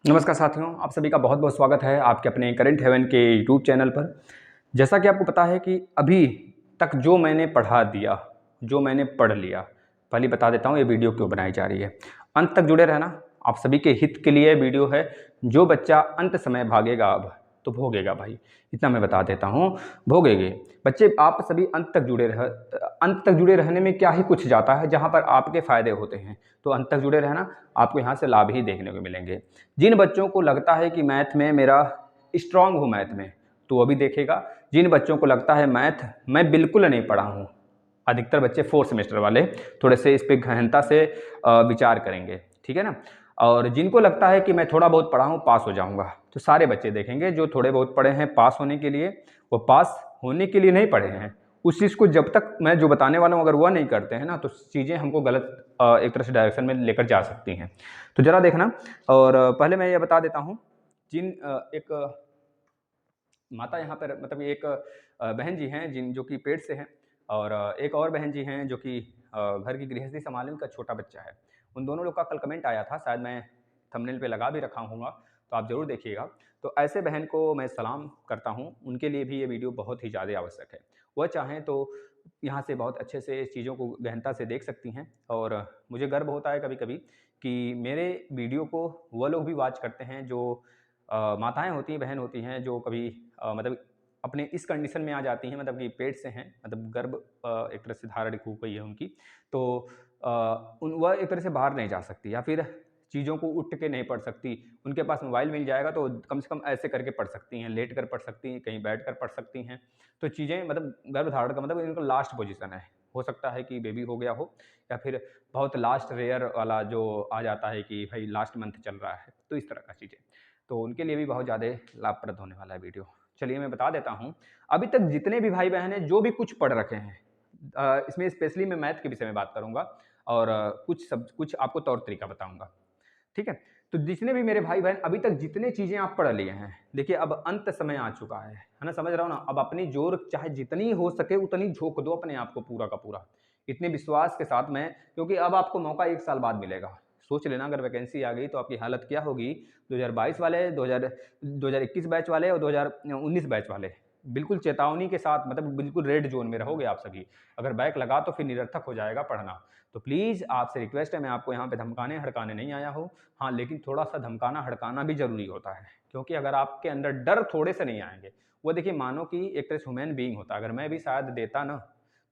नमस्कार साथियों, आप सभी का बहुत बहुत स्वागत है आपके अपने करंट हेवन के यूट्यूब चैनल पर। जैसा कि आपको पता है कि अभी तक जो मैंने पढ़ा दिया, जो मैंने पढ़ लिया, पहले बता देता हूँ ये वीडियो क्यों बनाई जा रही है। अंत तक जुड़े रहना, आप सभी के हित के लिए वीडियो है। जो बच्चा अंत समय भागेगा अब तो भोगेगा भाई, इतना मैं बता देता हूँ, भोगेंगे। बच्चे आप सभी अंत तक जुड़े रहने में क्या ही कुछ जाता है, जहाँ पर आपके फ़ायदे होते हैं। तो अंत तक जुड़े रहना, आपको यहाँ से लाभ ही देखने को मिलेंगे। जिन बच्चों को लगता है कि मैथ में मेरा स्ट्रांग हूँ मैथ में, तो वो भी देखेगा। जिन बच्चों को लगता है मैथ मैं बिल्कुल नहीं पढ़ा हूँ, अधिकतर बच्चे 4th सेमेस्टर वाले थोड़े से इस पे गहनता से विचार करेंगे, ठीक है ना। और जिनको लगता है कि मैं थोड़ा बहुत पढ़ा हूँ, पास हो जाऊँगा, तो सारे बच्चे देखेंगे जो थोड़े बहुत पढ़े हैं पास होने के लिए, वो पास होने के लिए नहीं पढ़े हैं। उस चीज़ को जब तक मैं जो बताने वाला हूँ अगर वह नहीं करते हैं ना, तो चीज़ें हमको गलत एक तरह से डायरेक्शन में लेकर जा सकती हैं। तो ज़रा देखना। और पहले मैं ये बता देता हूँ, जिन एक माता यहाँ पर मतलब एक बहन जी हैं जो कि पेट से हैं, और एक और बहन जी हैं जो कि घर की गृहस्थी संभालें, उनका छोटा बच्चा है। उन दोनों लोग का कल कमेंट आया था, शायद मैं थंबनेल पे लगा भी रखा हूँगा, तो आप ज़रूर देखिएगा। तो ऐसे बहन को मैं सलाम करता हूँ, उनके लिए भी ये वीडियो बहुत ही ज़्यादा आवश्यक है। वह चाहें तो यहाँ से बहुत अच्छे से चीज़ों को गहनता से देख सकती हैं। और मुझे गर्व होता है कभी-कभी कि मेरे वीडियो को वो लोग भी वॉच करते हैं जो माताएँ होती हैं, बहन होती हैं, जो कभी मतलब अपने इस कंडीशन में आ जाती हैं, मतलब कि पेट से हैं, मतलब गर्भ एक तरह से धारण हो गई है उनकी, तो उन वह एक तरह से बाहर नहीं जा सकती, या फिर चीज़ों को उठ के नहीं पढ़ सकती। उनके पास मोबाइल मिल जाएगा तो कम से कम ऐसे करके पढ़ सकती हैं, लेट कर पढ़ सकती हैं, कहीं बैठ कर पढ़ सकती हैं। तो चीज़ें मतलब गर्भ धारण का मतलब इनका लास्ट पोजीशन है। हो सकता है कि बेबी हो गया हो, या फिर बहुत लास्ट रेयर वाला जो आ जाता है कि भाई लास्ट मंथ चल रहा है, तो इस तरह का चीज़ें। तो उनके लिए भी बहुत ज़्यादा लाभप्रद होने वाला है वीडियो। चलिए मैं बता देता हूँ, अभी तक जितने भी भाई-बहन हैं जो भी कुछ पढ़ रखे हैं, इसमें स्पेशली मैं मैथ के विषय में बात करूँगा, और कुछ आपको तौर तरीका बताऊँगा, ठीक है? तो जितने भी मेरे भाई-बहन अभी तक जितने चीज़ें आप पढ़ लिए हैं, देखिए अब अंत समय आ चुका है ना? समझ रहा हो ना? अब अपनी ज़ोर चाहे जितनी हो सके उतनी झोंक दो अपने आप को पूरा का पूरा। इतने विश्वास के साथ में, क्योंकि अब आपको मौका 1 साल बाद मिलेगा। सोच लेना अगर वैकेंसी आ गई तो आपकी हालत क्या होगी? 2022 वाले, 2021 बैच वाले और 2019 बैच वाले, बिल्कुल चेतावनी के साथ, मतलब बिल्कुल रेड ज़ोन में रहोगे आप सभी। अगर बैक लगा तो फिर निरर्थक हो जाएगा पढ़ना। तो प्लीज़ आपसे रिक्वेस्ट है, मैं आपको यहाँ पे धमकाने-हड़काने नहीं आया हूँ। हाँ, लेकिन थोड़ा-सा धमकाना-हड़काना भी ज़रूरी होता है, क्योंकि अगर आपके अंदर डर थोड़े से नहीं आएँगे, वो देखिए मानो कि एक तरह से ह्यूमन बीइंग होता है, अगर मैं भी शायद देता ना,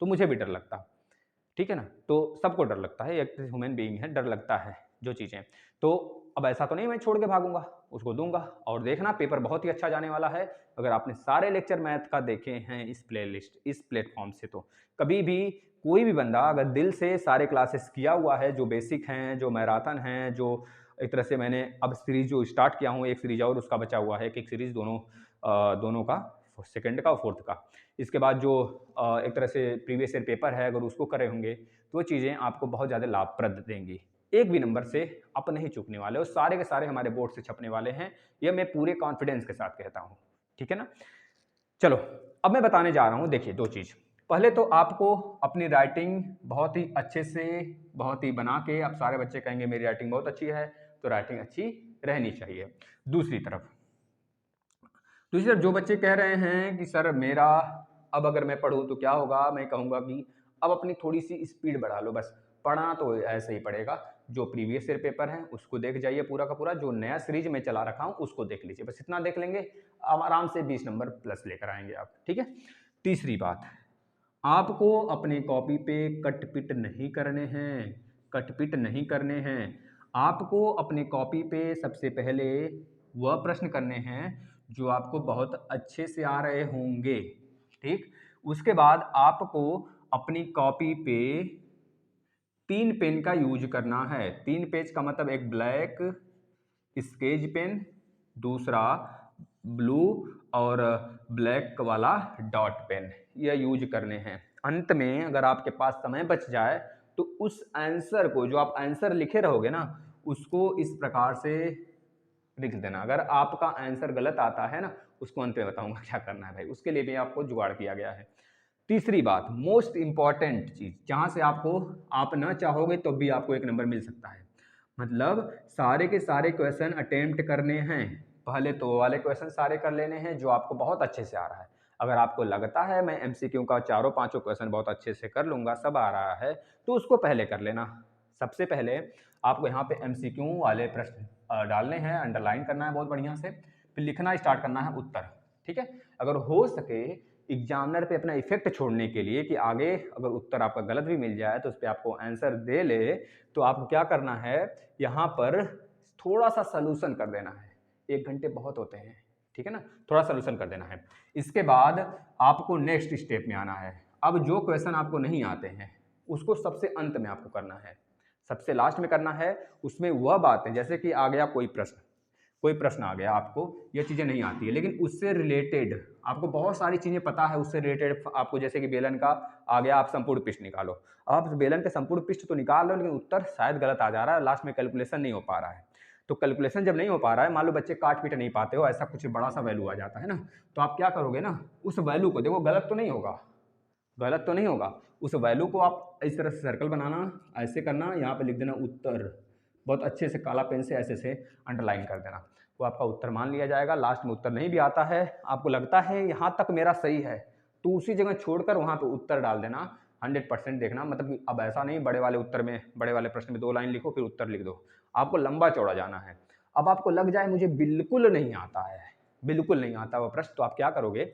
तो मुझे भी डर लगता। ठीक है ना? तो सबको डर लगता है, एक ह्यूमन बीइंग है, डर लगता है जो चीज़ें। तो अब ऐसा तो नहीं मैं छोड़ के भागूँगा, उसको दूँगा। और देखना पेपर बहुत ही अच्छा जाने वाला है। अगर आपने सारे लेक्चर मैथ का देखे हैं इस प्लेलिस्ट, इस प्लेटफ़ॉर्म से, तो कभी भी कोई भी बंदा अगर दिल से सारे क्लासेस किया हुआ है, जो बेसिक हैं, जो मैराथन हैं, जो एक तरह से मैंने अब सीरीज़ जो स्टार्ट किया हूँ, एक सीरीज़ और उसका बचा हुआ है, एक सीरीज़ दोनों का, सेकंड का और फोर्थ का। इसके बाद जो एक तरह से प्रीवियस ईयर पेपर है, अगर उसको करे होंगे, तो वो चीज़ें आपको बहुत ज़्यादा लाभप्रद देंगी। एक भी नंबर से आप नहीं चूकने वाले हो, सारे के सारे हमारे बोर्ड से छपने वाले हैं, ये मैं पूरे कॉन्फिडेंस के साथ कहता हूँ। ठीक है ना? चलो, अब मैं बताने जा रहा हूँ, देखिए 2 चीज़। पहले तो आपको अपनी राइटिंग बहुत ही अच्छे से, बहुत ही बना के, अब सारे बच्चे कहेंगे मेरी राइटिंग बहुत अच्छी है, तो राइटिंग अच्छी रहनी चाहिए। दूसरी तरफ दूसरी तरफ जो बच्चे कह रहे हैं कि सर मेरा अब अगर मैं पढ़ूँ तो क्या होगा? मैं कहूँगा कि अब अपनी थोड़ी-सी स्पीड बढ़ा लो बस। पढ़ना तो ऐसे ही पड़ेगा, जो प्रीवियस ईयर पेपर है उसको देख जाइए पूरा का पूरा, जो नया सीरीज़ मैं चला रखा हूँ उसको देख लीजिए। बस इतना देख लेंगे, अब आराम से 20 नंबर प्लस लेकर आएँगे आप, ठीक है? तीसरी बात, आपको अपनी कॉपी पे कट-पिट नहीं करने हैं, कट-पिट नहीं करने हैं। आपको अपनी कॉपी पे सबसे पहले वह प्रश्न करने हैं जो आपको बहुत अच्छे से आ रहे होंगे, ठीक? उसके बाद आपको अपनी कॉपी पे 3 पेन का यूज़ करना है। 3 पेज का मतलब एक ब्लैक स्केच पेन, दूसरा ब्लू और ब्लैक वाला डॉट पेन, ये यूज करने हैं। अंत में अगर आपके पास समय बच जाए तो उस आंसर को, जो आप आंसर लिखे रहोगे ना, उसको इस प्रकार से लिख देना। अगर आपका आंसर गलत आता है ना, उसको अंत में बताऊंगा क्या करना है भाई, उसके लिए भी आपको जुगाड़ किया गया है। तीसरी बात, मोस्ट इंपॉर्टेंट चीज, जहां से आपको, आप ना चाहोगे तो भी आपको 1 नंबर मिल सकता है। मतलब सारे के सारे क्वेश्चन अटेम्प्ट करने हैं। पहले तो वो वाले क्वेश्चन सारे कर लेने हैं जो आपको बहुत अच्छे से आ रहा है। अगर आपको लगता है मैं एमसीक्यू का चारों पांचों क्वेश्चन बहुत अच्छे से कर लूँगा, सब आ रहा है, तो उसको पहले कर लेना। सबसे पहले आपको यहाँ पे एमसीक्यू वाले प्रश्न डालने हैं, अंडरलाइन करना है बहुत बढ़िया से, फिर लिखना स्टार्ट करना है उत्तर। ठीक है, अगर हो सके एग्जामिनर पे अपना इफेक्ट छोड़ने के लिए कि आगे अगर उत्तर आपका गलत भी मिल जाए तो उस पर आपको आंसर दे ले, तो आपको क्या करना है, यहाँ पर थोड़ा सा सलूशन कर देना है। 1 घंटे बहुत होते हैं, ठीक है ना, थोड़ा सलूशन कर देना है। इसके बाद आपको नेक्स्ट स्टेप में आना है। अब जो क्वेश्चन आपको नहीं आते हैं उसको सबसे अंत में आपको करना है, सबसे लास्ट में करना है। उसमें वह बात है, जैसे कि आ गया कोई प्रश्न आ गया, आपको ये चीज़ें नहीं आती है लेकिन उससे रिलेटेड आपको बहुत सारी चीज़ें पता है, उससे रिलेटेड आपको, जैसे कि बेलन का आ गया, आप संपूर्ण पृष्ठ निकालो। आप बेलन के संपूर्ण पृष्ठ तो निकाल लो लेकिन उत्तर शायद गलत आ जा रहा है, लास्ट में कैलकुलेशन नहीं हो पा रहा है। तो कैलकुलेशन जब नहीं हो पा रहा है, मान लो बच्चे काट पीट नहीं पाते हो, ऐसा कुछ बड़ा सा वैल्यू आ जाता है ना, तो आप क्या करोगे ना, उस वैल्यू को देखो, गलत तो नहीं होगा, गलत तो नहीं होगा, उस वैल्यू को आप इस तरह से सर्कल बनाना, ऐसे करना, यहाँ पे लिख देना उत्तर, बहुत अच्छे से काला पेन से ऐसे से अंडरलाइन कर देना, वो आपका उत्तर मान लिया जाएगा। लास्ट में उत्तर नहीं भी आता है, आपको लगता है यहाँ तक मेरा सही है, तो उसी जगह छोड़कर वहाँ पे उत्तर डाल देना। 100% देखना, मतलब कि अब ऐसा नहीं बड़े वाले उत्तर में, बड़े वाले प्रश्न में 2 लाइन लिखो फिर उत्तर लिख दो, आपको लंबा चौड़ा जाना है। अब आपको लग जाए मुझे बिल्कुल नहीं आता है, बिल्कुल नहीं आता वो प्रश्न, तो आप क्या करोगे,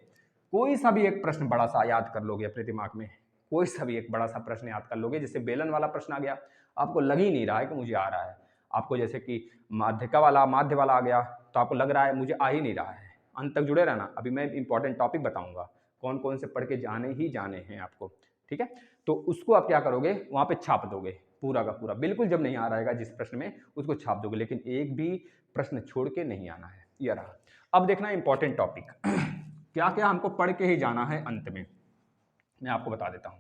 कोई सा भी एक प्रश्न बड़ा सा याद कर लोगे अपने दिमाग में, कोई सा भी एक बड़ा सा प्रश्न याद कर लोगे। जैसे बेलन वाला प्रश्न आ गया, आपको लग ही नहीं रहा है कि मुझे आ रहा है, आपको जैसे कि माध्यिका वाला, माध्य वाला आ गया, तो आपको लग रहा है मुझे आ ही नहीं रहा है। अंत तक जुड़े रहना, अभी मैं इंपॉर्टेंट टॉपिक बताऊंगा, कौन कौन से पढ़ के जाने ही जाने हैं आपको, ठीक है। तो उसको आप क्या करोगे, वहां पे छाप दोगे पूरा का पूरा, बिल्कुल जब नहीं आ रहेगा जिस प्रश्न में उसको छाप दोगे, लेकिन एक भी प्रश्न छोड़ के नहीं आना है, यह रहा। अब देखना इंपॉर्टेंट टॉपिक क्या क्या हमको पढ़ के ही जाना है अंत में, मैं आपको बता देता हूं।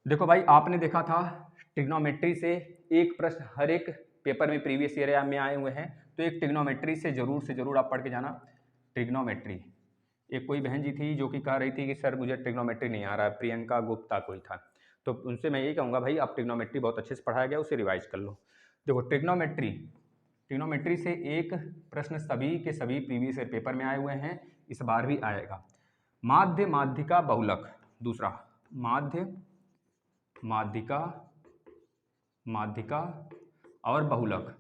देखो भाई, आपने देखा था ट्रिग्नोमेट्री से एक प्रश्न हर एक पेपर में प्रीवियस ईयर में आए हुए हैं, तो एक ट्रिग्नोमेट्री से जरूर आप पढ़ के जाना। ट्रिग्नोमेट्री, एक कोई बहन जी थी जो कि कह रही थी कि सर मुझे ट्रिग्नोमेट्री नहीं आ रहा है, प्रियंका गुप्ता कोई था, तो उनसे मैं यही कहूँगा भाई, आप ट्रिग्नोमेट्री बहुत अच्छे से पढ़ाया गया, उसे रिवाइज कर लो। देखो ट्रिग्नोमेट्री से एक प्रश्न सभी के सभी प्रीवियस ईयर पेपर में आए हुए हैं, इस बार भी आएगा। माध्य, माध्यिका, बहुलक, दूसरा माध्य, माध्यिका, माध्यिका और बहुलक,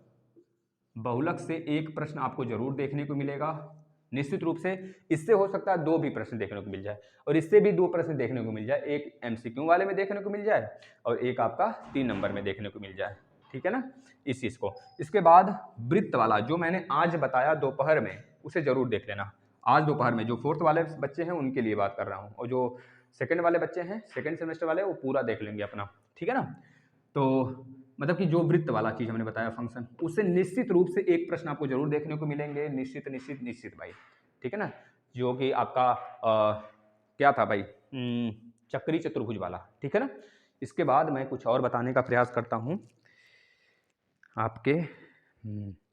बहुलक से एक प्रश्न आपको जरूर देखने को मिलेगा निश्चित रूप से। इससे हो सकता है 2 भी प्रश्न देखने को मिल जाए, और इससे भी 2 प्रश्न देखने को मिल जाए, एक एमसीक्यू वाले में देखने को मिल जाए और एक आपका 3 नंबर में देखने को मिल जाए, ठीक है ना, इस चीज़ को। इसके बाद वृत्त वाला जो मैंने आज बताया दोपहर में, उसे जरूर देख लेना। आज दोपहर में जो 4th वाले बच्चे हैं उनके लिए बात कर रहा हूँ, और जो सेकंड वाले बच्चे हैं, सेकंड सेमेस्टर वाले, वो पूरा देख लेंगे अपना, ठीक है ना। तो मतलब कि जो वृत्त वाला चीज़ हमने बताया फंक्शन, उससे निश्चित रूप से एक प्रश्न आपको जरूर देखने को मिलेंगे, निश्चित निश्चित निश्चित भाई, ठीक है ना, जो कि आपका क्या था भाई, चक्री चतुर्भुज वाला, ठीक है ना। इसके बाद मैं कुछ और बताने का प्रयास करता हूँ आपके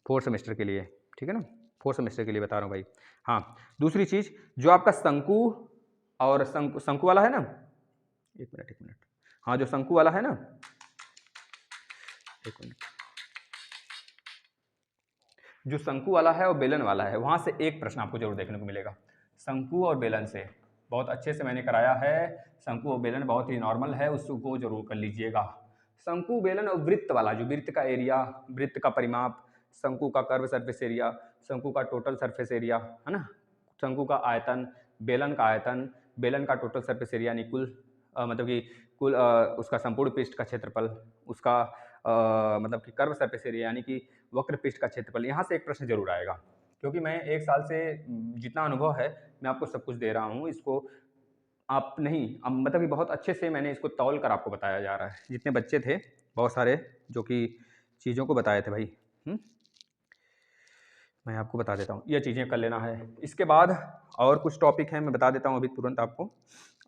4th सेमेस्टर के लिए, ठीक है ना, 4th सेमेस्टर के लिए बता रहा हूँ भाई। हाँ, दूसरी चीज़ जो आपका शंकु और शंकु वाला है ना, एक मिनट, हाँ जो शंकु वाला है ना, एक मिनट, जो शंकु वाला है और बेलन वाला है, वहां से एक प्रश्न आपको जरूर देखने को मिलेगा। शंकु और बेलन से बहुत अच्छे से मैंने कराया है, शंकु और बेलन बहुत ही नॉर्मल है, उसको जरूर कर लीजिएगा। शंकु, बेलन और वृत्त वाला, जो वृत्त का एरिया, वृत्त का परिमाप, शंकु का कर्व सरफेस एरिया, शंकु का टोटल सरफेस एरिया, है ना, शंकु का आयतन, बेलन का आयतन, बेलन का टोटल सरफेस एरिया यानी कुल मतलब कि कुल उसका संपूर्ण पृष्ठ का क्षेत्रफल, उसका मतलब कि कर्व सरफेस एरिया यानी कि वक्र पृष्ठ का क्षेत्रफल, यहाँ से एक प्रश्न जरूर आएगा। क्योंकि मैं 1 साल से जितना अनुभव है मैं आपको सब कुछ दे रहा हूँ, इसको आप नहीं, मतलब कि बहुत अच्छे से मैंने इसको तौल कर आपको बताया जा रहा है। जितने बच्चे थे बहुत सारे जो कि चीज़ों को बताए थे भाई, मैं आपको बता देता हूँ, ये चीज़ें कर लेना है। इसके बाद और कुछ टॉपिक हैं, मैं बता देता हूँ अभी तुरंत आपको।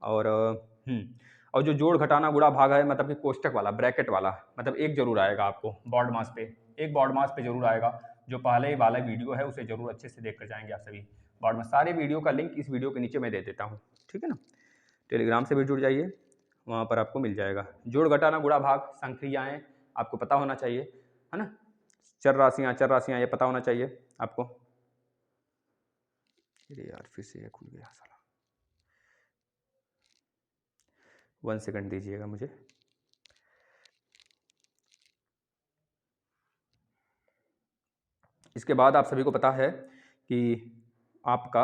और जो जोड़ घटाना गुणा भाग है, मतलब कि कोष्टक वाला, ब्रैकेट वाला, मतलब एक जरूर आएगा आपको बॉड मास पे, एक बॉड मास पे जरूर आएगा। जो पहले वाला वीडियो है उसे जरूर अच्छे से देख कर जाएंगे आप सभी। बॉड मास सारे वीडियो का लिंक इस वीडियो के नीचे मैं दे देता हूँ, ठीक है ना। टेलीग्राम से भी जुड़ जाइए, वहाँ पर आपको मिल जाएगा। जोड़ घटाना गुणा भाग, संक्रियाएँ आपको पता होना चाहिए। है ना। चर राशियाँ ये पता होना चाहिए आपको। अरे यार फिर से ये खुल गया साला, 1 सेकंड दीजिएगा मुझे। इसके बाद आप सभी को पता है कि आपका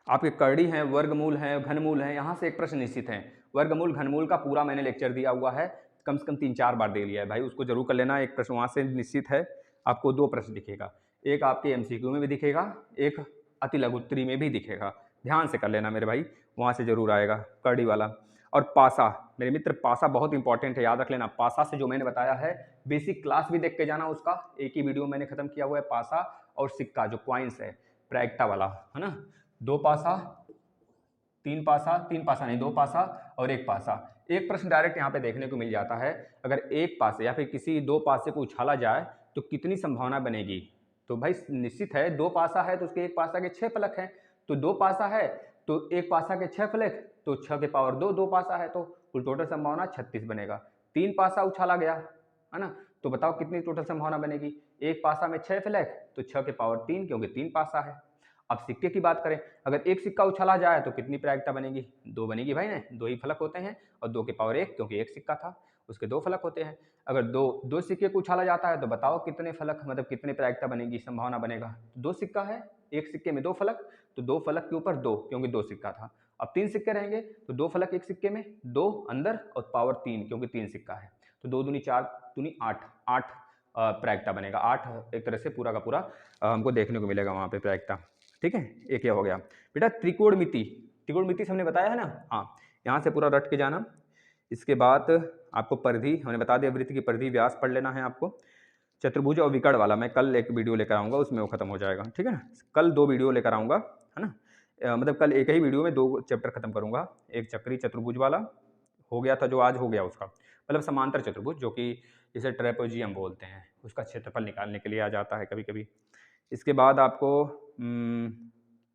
आपके करड़ी हैं, वर्गमूल हैं, घनमूल हैं, यहाँ से एक प्रश्न निश्चित है। वर्गमूल घनमूल का पूरा मैंने लेक्चर दिया हुआ है, कम से कम 3-4 बार दे लिया है भाई, उसको जरूर कर लेना। एक प्रश्न वहाँ से निश्चित है, आपको 2 प्रश्न दिखेगा, एक आपके एमसीक्यू में भी दिखेगा, एक अति लघुत्तरी में भी दिखेगा। ध्यान से कर लेना मेरे भाई, वहाँ से जरूर आएगा करड़ी वाला। और पासा मेरे मित्र, पासा बहुत इंपॉर्टेंट है, याद रख लेना। पासा से जो मैंने बताया है, बेसिक क्लास भी देख के जाना उसका, एक ही वीडियो मैंने खत्म किया हुआ है। पासा और सिक्का जो क्वाइंस है, प्रायिकता वाला, है ना। 2 पासा, 3 पासा, 3 पासा नहीं 2 पासा और 1 पासा। एक प्रश्न डायरेक्ट यहाँ पे देखने को मिल जाता है, अगर 1 पासे या फिर किसी 2 पासे को उछाला जाए तो कितनी संभावना बनेगी। तो भाई निश्चित है, 2 पासा है तो उसके 1 पासा के 6 फलक हैं, तो 2 पासा है तो 1 पासा के 6 फलक, तो 6 के पावर 2, 2 पासा है तो कुल टोटल संभावना 36 बनेगा। 3 पासा उछाला गया, है ना, तो बताओ कितनी टोटल संभावना बनेगी। 1 पासा में 6 फलक तो 6 के पावर 3, क्योंकि 3 पासा है। अब सिक्के की बात करें, अगर एक सिक्का उछाला जाए तो कितनी प्रायिकता बनेगी, 2 बनेगी भाई ने, 2 ही फलक होते हैं, और 2 के पावर 1, क्योंकि एक सिक्का था उसके 2 फलक होते हैं। अगर दो सिक्के को उछाला जाता है तो बताओ कितने फलक, मतलब कितने प्रायिकता बनेगी, संभावना बनेगा। 2 सिक्का है, एक सिक्के में 2 फलक, तो 2 फलक के ऊपर 2, क्योंकि 2 सिक्का था। अब 3 सिक्के रहेंगे तो 2 फलक एक सिक्के में, 2 अंदर और पावर 3, क्योंकि 3 सिक्का है, तो 2 दूनी 4 दूनी 8, 8 प्रायिकता बनेगा। 8 एक तरह से पूरा का पूरा हमको देखने को मिलेगा वहाँ पे प्रायिकता। ठीक है, एक ये हो गया बेटा। त्रिकोणमिति, त्रिकोणमिति से हमने बताया है ना, हाँ, यहाँ से पूरा रट के जाना। इसके बाद आपको परिधि हमने बता दिया, वृत्त की परिधि व्यास पढ़ लेना है आपको। चतुर्भुज और विकर्ण वाला मैं कल एक वीडियो लेकर आऊँगा, उसमें वो खत्म हो जाएगा। ठीक है ना, कल 2 वीडियो लेकर आऊँगा, है ना, मतलब कल एक ही वीडियो में 2 चैप्टर खत्म करूँगा। एक चक्री चतुर्भुज वाला हो गया था जो आज हो गया उसका, मतलब समांतर चतुर्भुज, जो कि जिसे ट्रेपेजियम बोलते हैं, उसका क्षेत्रफल निकालने के लिए आ जाता है कभी कभी। इसके बाद आपको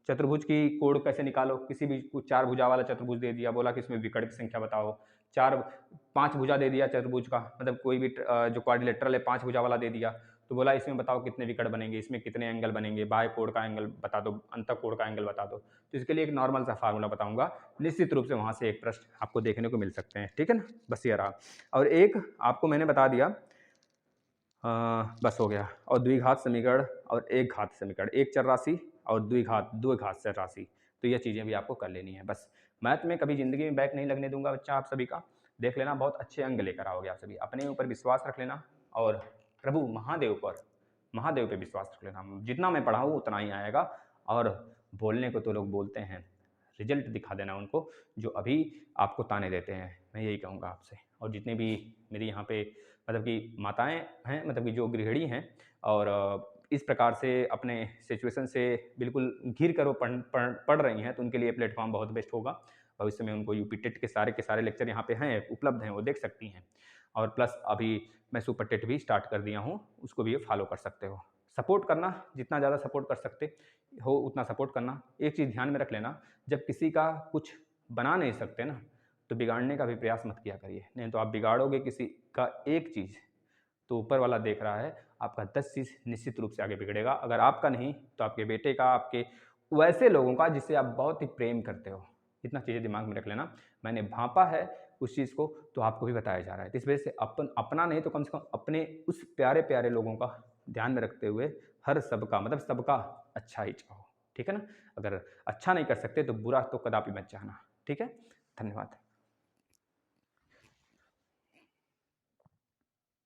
चतुर्भुज की कोण कैसे निकालो, किसी भी 4 भुजा वाला चतुर्भुज दे दिया, बोला कि इसमें विकर्ण की संख्या बताओ। 5 भुजा दे दिया चतुर्भुज का, मतलब कोई भी जो क्वाड्रिलेटरल है 5 भुजा वाला दे दिया, तो बोला इसमें बताओ कितने विकर्ण बनेंगे, इसमें कितने एंगल बनेंगे, बाह्य कोण का एंगल बता दो, अंतः कोण का एंगल बता दो। तो इसके लिए एक नॉर्मल सा फार्मूला बताऊंगा, निश्चित रूप से वहाँ से एक प्रश्न आपको देखने को मिल सकते हैं। ठीक है ना, बस ये रहा। और एक आपको मैंने बता दिया, बस हो गया। और द्विघात समीकरण और एक घात समीकरण, एक चर राशि और द्विघात चर राशि, तो ये चीज़ें भी आपको कर लेनी है। बस मैथ में कभी ज़िंदगी में बैक नहीं लगने दूंगा बच्चा आप सभी का, देख लेना, बहुत अच्छे अंक लेकर आओगे आप सभी। अपने ऊपर विश्वास रख लेना और प्रभु महादेव पे विश्वास रख लेना। जितना मैं पढ़ाऊँ उतना ही आएगा, और बोलने को तो लोग बोलते हैं, रिजल्ट दिखा देना उनको जो अभी आपको ताने देते हैं, मैं यही कहूँगा आपसे। और जितने भी मेरी यहाँ पे मतलब कि माताएं हैं, मतलब कि जो गृहिणी हैं और इस प्रकार से अपने सिचुएशन से बिल्कुल घिर कर वो पढ़ रही हैं, तो उनके लिए प्लेटफॉर्म बहुत बेस्ट होगा। भविष्य में उनको यूपी टेट के सारे लेक्चर यहाँ पे हैं, उपलब्ध हैं, वो देख सकती हैं। और प्लस अभी मैं सुपर टेट भी स्टार्ट कर दिया हूँ, उसको भी फॉलो कर सकते हो। सपोर्ट करना, जितना ज़्यादा सपोर्ट कर सकते हो उतना सपोर्ट करना। एक चीज़ ध्यान में रख लेना, जब किसी का कुछ बना नहीं सकते ना, तो बिगाड़ने का भी प्रयास मत किया करिए, नहीं तो आप बिगाड़ोगे किसी का एक चीज़, तो ऊपर वाला देख रहा है आपका 10 चीज़ निश्चित रूप से आगे बिगड़ेगा। अगर आपका नहीं तो आपके बेटे का, आपके वैसे लोगों का जिससे आप बहुत ही प्रेम करते हो। इतना चीज़ें दिमाग में रख लेना, मैंने भांपा है उस चीज़ को, तो आपको भी बताया जा रहा है। तो इस वजह से अपना नहीं तो कम से कम अपने उस प्यारे प्यारे लोगों का ध्यान में रखते हुए हर सबका, मतलब सबका अच्छा ही चाहो। ठीक है ना, अगर अच्छा नहीं कर सकते तो बुरा तो कदापि मत चाहना। ठीक है, धन्यवाद।